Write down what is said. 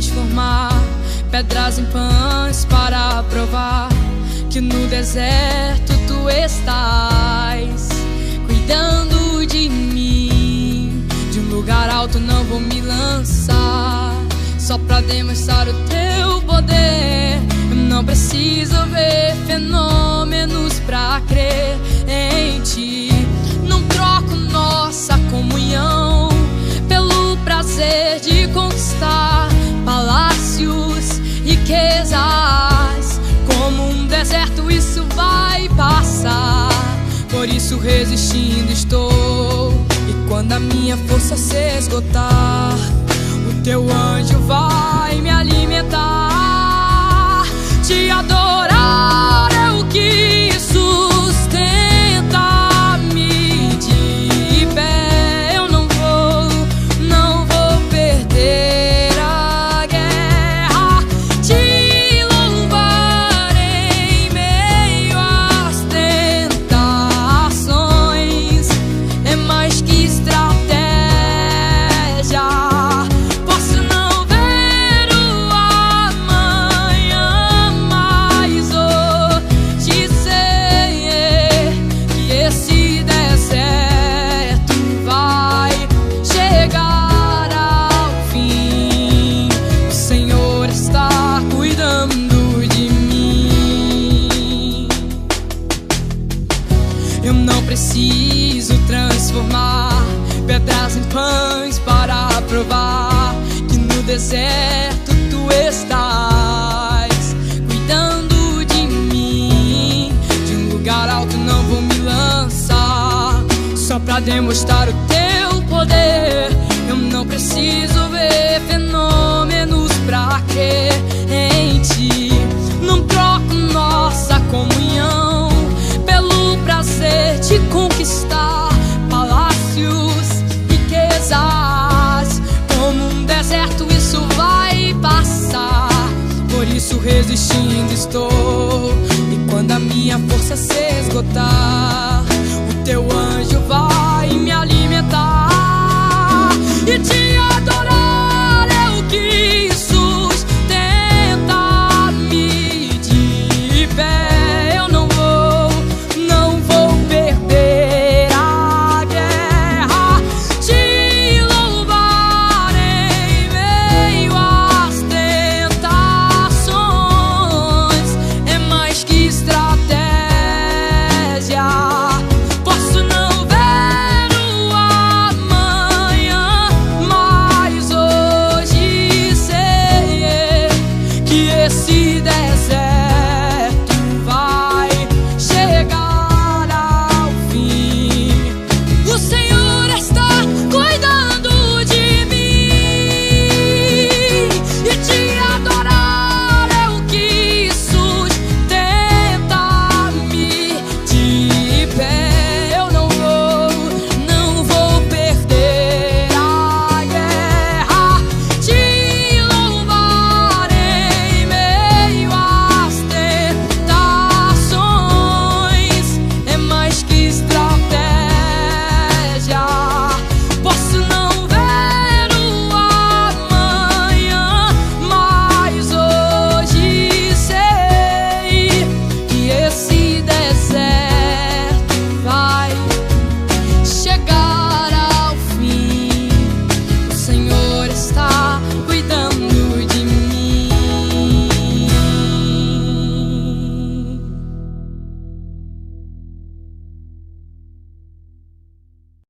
transformar pedras em pães para provar que no deserto tu estás cuidando de mim. De um lugar alto não vou me lançar só pra demonstrar o teu poder. Eu não preciso ver fenômenos pra crer em ti. Não troco nossa comunhão pelo prazer de conquistar palácios, riquezas. Como um deserto isso vai passar, por isso resistindo estou. E quando a minha força se esgotar, o teu anjo vai me alimentar. Te adorar é o que sustenta me de pé. Eu não vou perder a guerra. Te louvar em meio às tentações é mais que estratégia. Posso não ver o amanhã, mas hoje sei que esse deserto vai chegar ao fim. O Senhor está cuidando de mim. Eu não preciso transformar pedras em pães para provar que no deserto tu estás cuidando de mim. De um lugar alto não vou me lançar só pra demonstrar o teu poder. Eu não preciso ver fenômenos pra crer em ti. Não troco nossa comunhão pelo prazer de conquistar palácios, riquezas. Como um deserto isso vai passar, por isso resistindo estou. E quando a minha força se esgotar, o teu anjo vai me alimentar. E te